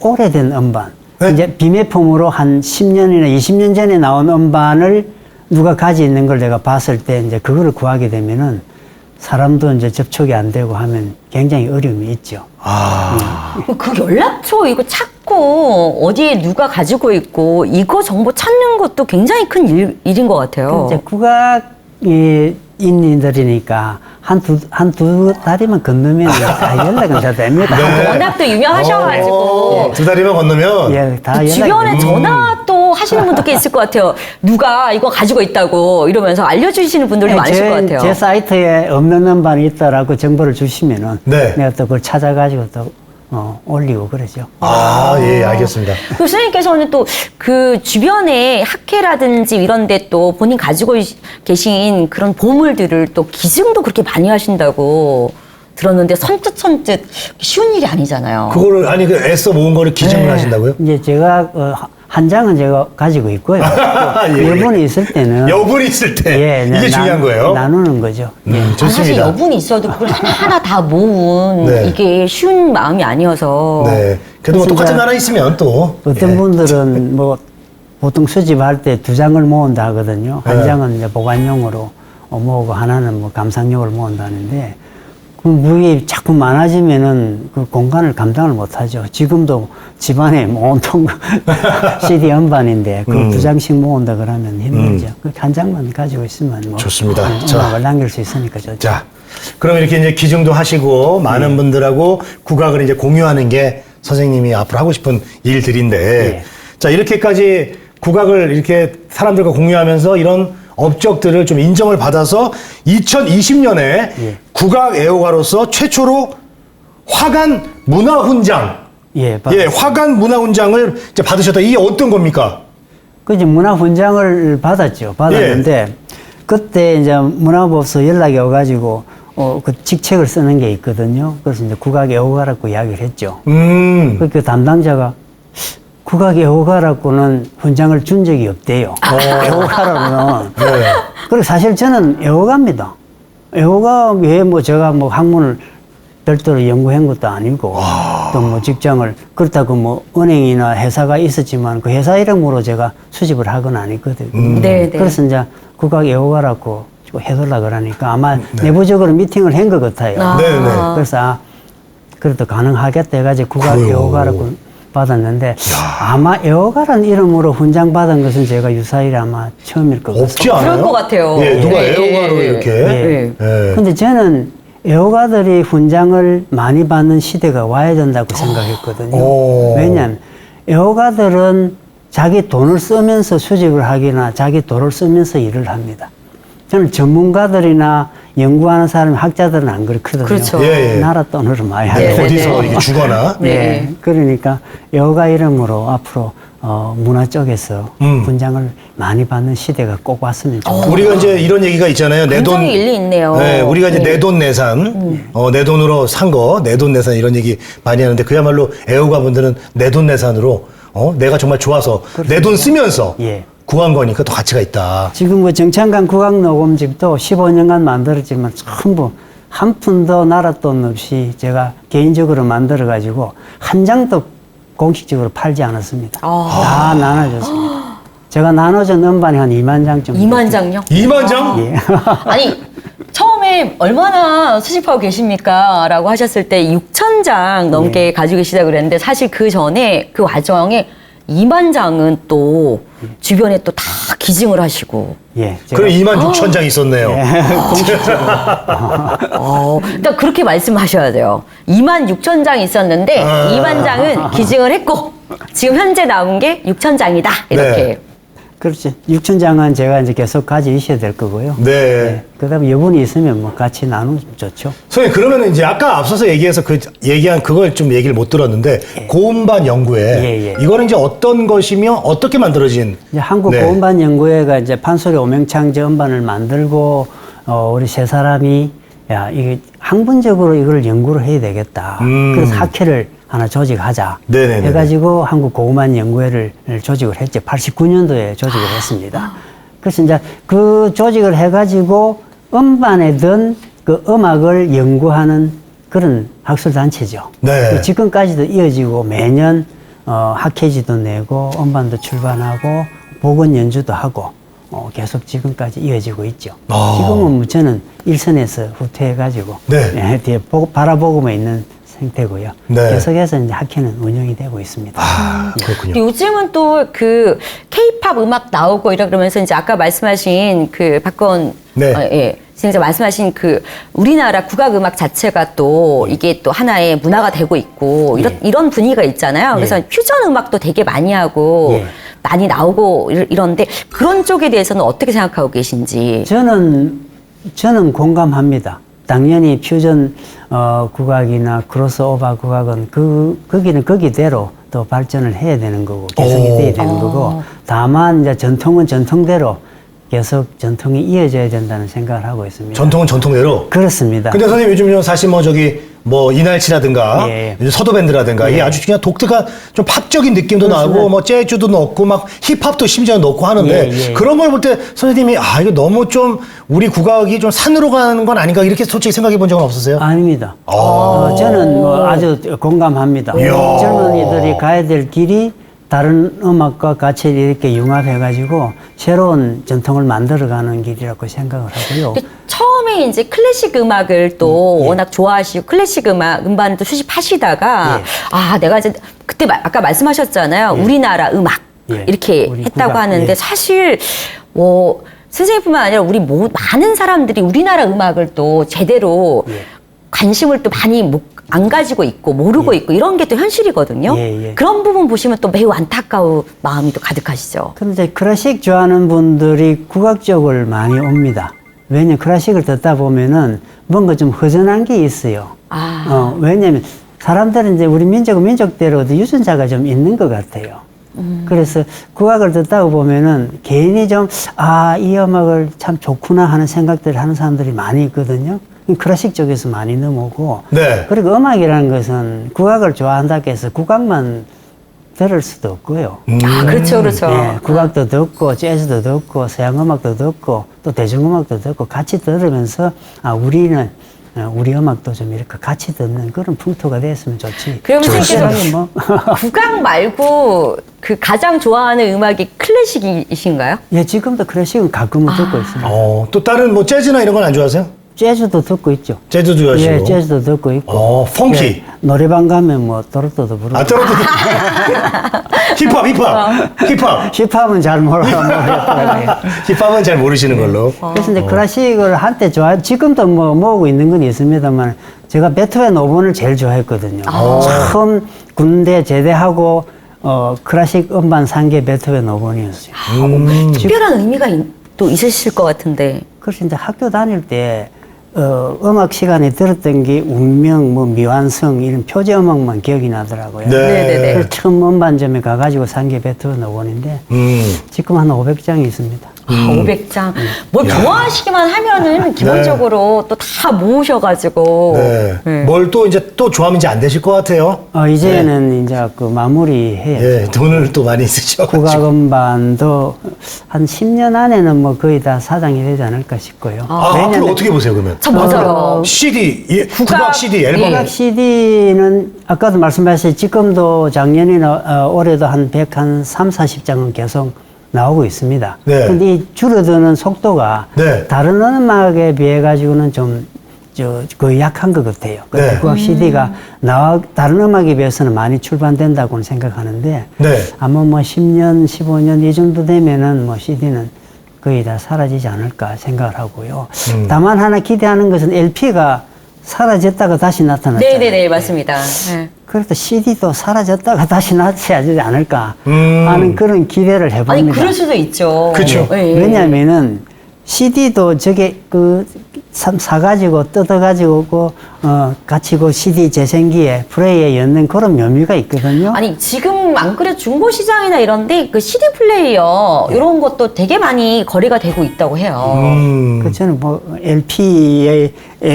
오래된 음반.
네?
이제 비매품으로 한 10년이나 20년 전에 나온 음반을 누가 가지고 있는 걸 내가 봤을 때 이제 그거를 구하게 되면은 사람도 이제 접촉이 안 되고 하면 굉장히 어려움이 있죠.
그 연락처 이거 찾고 어디에 누가 가지고 있고 이거 정보 찾는 것도 굉장히 큰 일인 것 같아요.
이제 국악이 인인들이니까 한두 다리만 건너면 다 연락은 다 됩니다.
네.
워낙 또 유명하셔가지고
두 다리만 건너면
예, 다
그 주변에
연락이
전화도 하시는 분도 꽤 있을 것 같아요. 누가 이거 가지고 있다고 이러면서 알려주시는 분들도 많으실 것 같아요.
제 사이트에 없는 음반이 있다라고 정보를 주시면은
네.
내가 또 그걸 찾아가지고 또 올리고 그러죠.
예, 알겠습니다.
그 선생님께서는 또 그 주변에 학회라든지 이런 데 또 본인 가지고 계신 그런 보물들을 또 기증도 그렇게 많이 하신다고 들었는데 선뜻 쉬운 일이 아니잖아요.
그거를 아니 그 애써 모은 거를 기증을 하신다고요?
이제 제가 한 장은 제가 가지고 있고요.
예.
여분이 있을 때는
여분이 있을 때 이게 중요한 거예요.
나누는 거죠. 예.
사실
좋습니다.
여분이 있어도 그걸 하나하나 다 모은
네.
이게 쉬운 마음이 아니어서
네. 그래도 뭐
그래서
똑같은
이제
거 하나 있으면 또
어떤
예.
분들은 뭐 보통 수집할 때 두 장을 모은다 하거든요. 한
네.
장은 이제 보관용으로 모으고 하나는 뭐 감상용으로 모은다는데 그 무게 자꾸 많아지면은 그 공간을 감당을 못 하죠. 지금도 집안에 뭐 온통 CD 음반인데 그 두 장씩 모은다 그러면 힘들죠. 그 한 장만 가지고 있으면 뭐
좋습니다. 자.
음악을 남길 수 있으니까 좋죠.
자, 그럼 이렇게 이제 기증도 하시고 많은 분들하고 국악을 이제 공유하는 게 선생님이 앞으로 하고 싶은 일들인데,
예.
자 이렇게까지 국악을 이렇게 사람들과 공유하면서 이런 업적들을 좀 인정을 받아서 2020년에
예.
국악 애호가로서 최초로 화관 문화훈장,
예,
예, 화관 문화훈장을 이제 받으셨다. 이게 어떤 겁니까?
그 이제 문화훈장을 받았죠. 받았는데
예.
그때 이제 문화부에서 연락이 와가지고 그 직책을 쓰는 게 있거든요. 그래서 이제 국악 애호가라고 이야기를 했죠. 그 담당자가 국악 애호가라고는 훈장을 준 적이 없대요. 애호가라고는.
네.
그리고 사실 저는 애호가입니다. 애호가 왜 뭐 제가 뭐 학문을 별도로 연구한 것도 아니고 또 뭐 직장을 그렇다고 뭐 은행이나 회사가 있었지만 그 회사 이름으로 제가 수집을 하건 아니거든요.
네, 네.
그래서 이제 국악 애호가라고 해달라 그러니까 아마 내부적으로 미팅을 한 것 같아요.
아.
네, 네.
그래서 그래도 가능하겠다 해가지고 국악
그래요.
애호가라고 받았는데 아마 애호가라는 이름으로 훈장 받은 것은 제가 유사일 아마 처음일 것 같습니다.
없지 않아요?
그럴 것 같아요.
예, 누가
예,
애호가로
예,
이렇게.
예.
예.
근데 저는 애호가들이 훈장을 많이 받는 시대가 와야 된다고 생각했거든요.
오.
왜냐하면 애호가들은 자기 돈을 쓰면서 수집을 하기나 자기 돈을 쓰면서 일을 합니다. 저는 전문가들이나 연구하는 사람, 학자들은 안 그렇거든요.
그렇죠.
예, 예.
나라 돈으로 많이
네,
하고.
어디서
네.
이렇게 주거나.
네.
예. 그러니까 애호가 이름으로 앞으로 문화 쪽에서 훈장을 많이 받는 시대가 꼭 왔으면 좋겠다.
우리가 이제 이런 얘기가 있잖아요. 내 돈.
굉장히 일리 있네요.
네, 우리가 이제
네.
내돈내산, 내 돈으로 산 거, 내돈내산 이런 얘기 많이 하는데 그야말로 애호가 분들은 내돈내산으로 내가 정말 좋아서 내 돈 쓰면서
예.
구한 거니까 또 가치가 있다.
지금 뭐 정창관 국악녹음집도 15년간 만들었지만 전부 한 푼도 나라 돈 없이 제가 개인적으로 만들어 가지고 한 장도 공식적으로 팔지 않았습니다. 다 나눠줬습니다. 제가 나눠준 음반이 한 2만 장 정도.
2만 장요?
2만 장?
예.
아니 처음에 얼마나 수집하고 계십니까? 라고 하셨을 때 6천 장 넘게 가지고 계시다고 그랬는데 사실 그 전에 그 과정에 2만 장은 또 주변에 또 다 기증을 하시고
예.
그럼 2만 6천 장 있었네요.
공식적으로.
일단 그렇게 말씀하셔야 돼요. 2만 6천 장이 있었는데 2만 장은 기증을 했고 지금 현재 남은 게 6천 장이다 이렇게.
네.
그렇지. 6천 장은 제가 이제 계속 가지고 있어야 될 거고요.
네.
그다음에 여분이 있으면 뭐 같이 나누면 좋죠.
선생님, 그러면 이제 아까 앞서서 얘기해서 얘기한 그걸 좀 얘기를 못 들었는데, 고음반 연구회.
예, 예.
이거는 이제 어떤 것이며 어떻게 만들어진?
이제 한국
네.
고음반 연구회가 이제 판소리 오명창제 음반을 만들고 우리 세 사람이 야 이게 학문적으로 이걸 연구를 해야 되겠다. 그래서 학회를 하나 조직하자.
네네네네.
해가지고 한국 고음반 연구회를 조직을 했죠. 89년도에 조직을 했습니다. 그래서 이제 그 조직을 해가지고 음반에 든 그 음악을 연구하는 그런 학술단체죠.
네.
지금까지도 이어지고 매년 학회지도 내고 음반도 출간하고 복원 연주도 하고 계속 지금까지 이어지고 있죠.
아.
지금은 뭐 저는 일선에서 후퇴해가지고
네.
뒤에 바라보고만 있는 상태고요.
네.
계속해서 이제 학회는 운영이 되고 있습니다.
아, 그렇군요.
근데 요즘은 또 그 K-팝 음악 나오고 이러 그러면서 이제 아까 말씀하신 그 박건
네.
진짜 말씀하신 그 우리나라 국악 음악 자체가 또 이게 또 하나의 문화가 되고 있고 이런 분위기가 있잖아요. 그래서 퓨전 음악도 되게 많이 하고
예.
많이 나오고 이런데 그런 쪽에 대해서는 어떻게 생각하고 계신지.
저는 공감합니다. 당연히 퓨전 국악이나 크로스오버 국악은 거기는 거기대로 또 발전을 해야 되는 거고 개성이 돼야 되는 거고 다만 이제 전통은 전통대로 계속 전통이 이어져야 된다는 생각을 하고 있습니다.
전통은 전통대로.
그렇습니다.
근데 선생님 요즘 사실 뭐 이날치라든가
예.
서도밴드라든가 이게 아주 그냥 독특한 좀 팝적인 느낌도
그렇습니다.
나고 뭐 재즈도 넣고 막 힙합도 심지어 넣고 하는데
예.
그런 걸 볼 때 선생님이 이거 너무 좀 우리 국악이 좀 산으로 가는 건 아닌가 이렇게 솔직히 생각해 본 적은 없으세요?
아닙니다.
아.
저는 뭐 아주 공감합니다.
이야.
젊은이들이 가야 될 길이 다른 음악과 같이 이렇게 융합해가지고 새로운 전통을 만들어가는 길이라고 생각을 하고요.
근데 처음에 이제 클래식 음악을 또 워낙 좋아하시고 클래식 음반을 또 수집하시다가 내가 이제 그때 아까 말씀하셨잖아요. 우리나라 음악 이렇게
우리
했다고
국악.
하는데 사실 뭐 선생님뿐만 아니라 우리 많은 사람들이 우리나라 음악을 또 제대로 관심을 또 많이 안 가지고 있고 모르고 있고 이런 게 또 현실이거든요. 그런 부분 보시면 또 매우 안타까운 마음이 또 가득하시죠.
그런데 클래식 좋아하는 분들이 국악 쪽을 많이 옵니다. 왜냐면 클래식을 듣다 보면은 뭔가 좀 허전한 게 있어요. 왜냐면 사람들은 이제 우리 민족은 민족대로 유전자가 좀 있는 것 같아요. 그래서 국악을 듣다 보면은 개인이 좀, 이 음악을 참 좋구나 하는 생각들을 하는 사람들이 많이 있거든요. 클래식 쪽에서 많이 넘어오고.
네.
그리고 음악이라는 것은 국악을 좋아한다고 해서 국악만 들을 수도 없고요.
아, 그렇죠, 그렇죠.
예, 국악도 듣고 재즈도 듣고 서양 음악도 듣고 또 대중음악도 듣고 같이 들으면서 우리는 우리 음악도 좀 이렇게 같이 듣는 그런 풍토가 됐으면 좋지.
그러면
그거는
선생님께서
뭐
국악 말고 그 가장 좋아하는 음악이 클래식이신가요?
예, 지금도 클래식은 가끔은 듣고 있습니다.
또 다른 뭐 재즈나 이런 건 안 좋아하세요?
재즈도 듣고 있죠.
재즈도 좋아하시고.
예, 재즈도 듣고 있고.
펑키.
예, 노래방 가면 뭐 또르또도 부르고.
떨어도 힙합.
힙합은 잘 몰라요.
힙합은 잘 모르시는 걸로.
그래서 이제 클래식을 한때 지금도 뭐 모으고 있는 건 있습니다만 제가 베토벤 5번을 제일 좋아했거든요. 처음 군대 제대하고 클래식 음반 산 게 베토벤 5번이었어요.
특별한 의미가 또 있으실 것 같은데.
그래서 이제 학교 다닐 때 음악 시간에 들었던 게 운명, 뭐 미완성 이런 표제 음악만 기억이 나더라고요.
네네네.
그래서 처음 음반점에 가가지고 산 게 베토벤 5번인데 지금 한 500장이 있습니다.
500장. 뭘 좋아하시기만 하면은 기본적으로 또 다 모으셔가지고. 네.
뭘 또 이제 또 좋아하면 이제 안 되실 것 같아요.
이제는 이제 그 마무리해야죠.
예, 돈을 또 많이 쓰셔가지고.
국악 음반도 한 10년 안에는 뭐 거의 다 사장이 되지 않을까 싶고요.
앞으로 어떻게 보세요, 그러면?
참 맞아요.
CD, 국악 CD 앨범.
국악 CD는 아까도 말씀하셨듯이 지금도 작년이나 올해도 한 40장은 계속 나오고 있습니다.
네.
근데 이 줄어드는 속도가
네.
다른 음악에 비해 가지고는 좀 거의 약한 것 같아요.
네.
국악 CD가 다른 음악에 비해서는 많이 출판된다고는 생각하는데
네.
아마 뭐 10년, 15년 이 정도 되면은 뭐 CD는 거의 다 사라지지 않을까 생각을 하고요. 다만 하나 기대하는 것은 LP가 사라졌다가 다시 나타났잖아요.
네네네, 맞습니다. 네.
그래서 CD도 사라졌다가 다시 나타나지 않을까 하는 그런 기대를 해봅니다.
아니, 그럴 수도 있죠.
그쵸.
네.
왜냐면은 CD도 저게 사가지고 뜯어가지고 같이 그 CD 재생기에 플레이에 넣는 그런 묘미가 있거든요.
아니, 지금 안 그래도 중고시장이나 이런데 그 CD 플레이어 이런 것도 되게 많이 거래가 되고 있다고 해요.
그 저는 뭐 LP의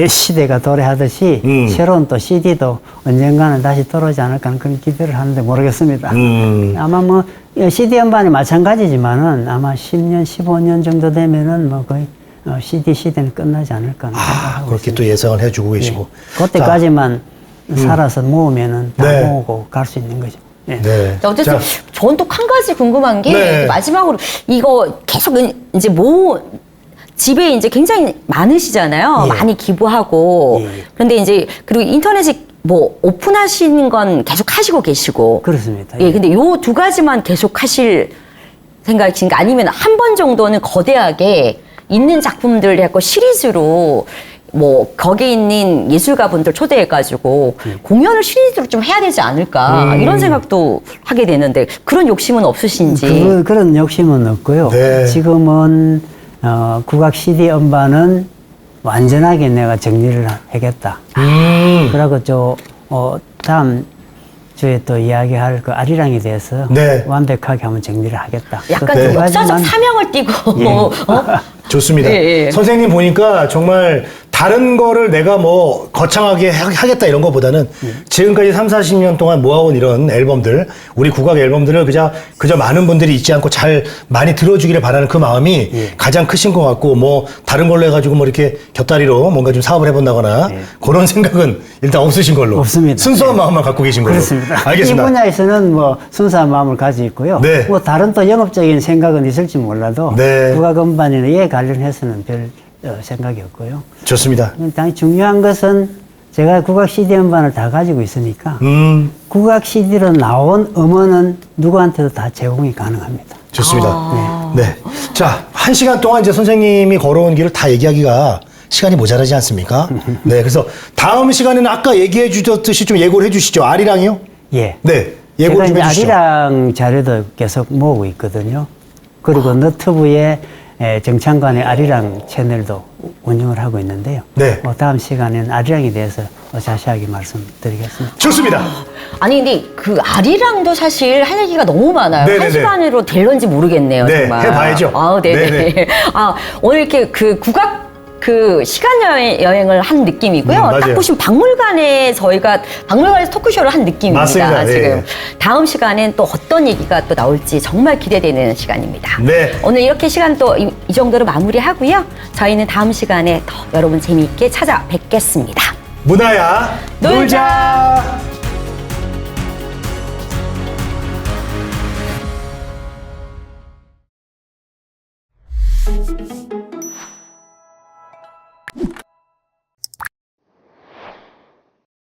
시대가 도래하듯이 새로운 또 CD도 언젠가는 다시 들어오지 않을까 하는 그런 기대를 하는데 모르겠습니다. 아마 뭐 CD 음반이 마찬가지지만은 아마 10년, 15년 정도 되면은 뭐 거의 CD 시대는 끝나지 않을까 하는 생각하고
그렇게
있습니다.
또 예상을 해주고 계시고.
그때까지만 살아서 모으면은 다
네.
모으고 갈 수 있는 거죠. 예.
네.
자, 어쨌든
자,
저는 또 한 가지 궁금한 게
네.
마지막으로 이거 계속 이제 집에 이제 굉장히 많으시잖아요.
예.
많이 기부하고.
예.
그런데 이제 그리고 인터넷에 뭐 오픈하시는 건 계속 하시고 계시고.
그렇습니다.
예, 근데 요 두 가지만 계속 하실 생각이신가? 아니면 한 번 정도는 거대하게 있는 작품들 해갖고 시리즈로 뭐 거기에 있는 예술가분들 초대해가지고 공연을 시리즈로 좀 해야 되지 않을까 이런 생각도 하게 되는데 그런 욕심은 없으신지.
그런 욕심은 없고요.
네.
지금은 국악 CD 음반은 완전하게 내가 정리를 하겠다. 그리고 다음 주에 또 이야기할 그 아리랑에 대해서
네.
완벽하게 한번 정리를 하겠다.
약간
그
좀
두
역사적
가지만
사명을 띠고
좋습니다.
예, 예.
선생님 보니까 정말 다른 거를 내가 뭐 거창하게 하겠다 이런 거보다는 지금까지 3, 40년 동안 모아온 이런 앨범들, 우리 국악 앨범들을 그저 많은 분들이 잊지 않고 잘 많이 들어주기를 바라는 그 마음이 가장 크신 것 같고, 뭐 다른 걸로 해가지고 뭐 이렇게 곁다리로 뭔가 좀 사업을 해본다거나 그런 생각은 일단 없으신 걸로.
없습니다.
순수한 마음만 갖고 계신 걸로.
그렇습니다.
알겠습니다.
이 분야에서는 뭐 순수한 마음을 가지고 있고요.
네.
뭐 다른 또 영업적인 생각은 있을지 몰라도
네.
국악 음반이나 이에 관련해서는 별 생각이 없고요.
좋습니다.
당연히 중요한 것은 제가 국악 CD 음반을 다 가지고 있으니까 국악 CD로 나온 음원은 누구한테도 다 제공이 가능합니다.
좋습니다. 네. 자, 1시간 동안 이제 선생님이 걸어온 길을 다 얘기하기가 시간이 모자라지 않습니까? 네. 그래서 다음 시간에는 아까 얘기해 주셨듯이 좀 예고를 해 주시죠. 아리랑이요?
예.
네.
제가
예고를 좀
이제
해 주시죠.
아리랑 자료도 계속 모으고 있거든요. 그리고 너튜브에 정창관의 아리랑 채널도 운영을 하고 있는데요.
네.
다음 시간에는 아리랑에 대해서 자세하게 말씀드리겠습니다.
좋습니다.
아니 근데 그 아리랑도 사실 할 얘기가 너무 많아요.
네네네.
한 시간으로 될런지 모르겠네요.
네,
정말.
해봐야죠.
아, 네네.
네네.
아, 오늘 이렇게 그 국악 그 시간 여행을 한 느낌이고요.
맞아요.
딱 보시면 박물관에서 토크쇼를 한 느낌입니다.
맞습니다. 네.
지금 다음 시간엔 또 어떤 얘기가 또 나올지 정말 기대되는 시간입니다.
네. 오늘
이렇게 시간 또 이 정도로 마무리하고요. 저희는 다음 시간에 더 여러분 재미있게 찾아뵙겠습니다.
문화야
놀자.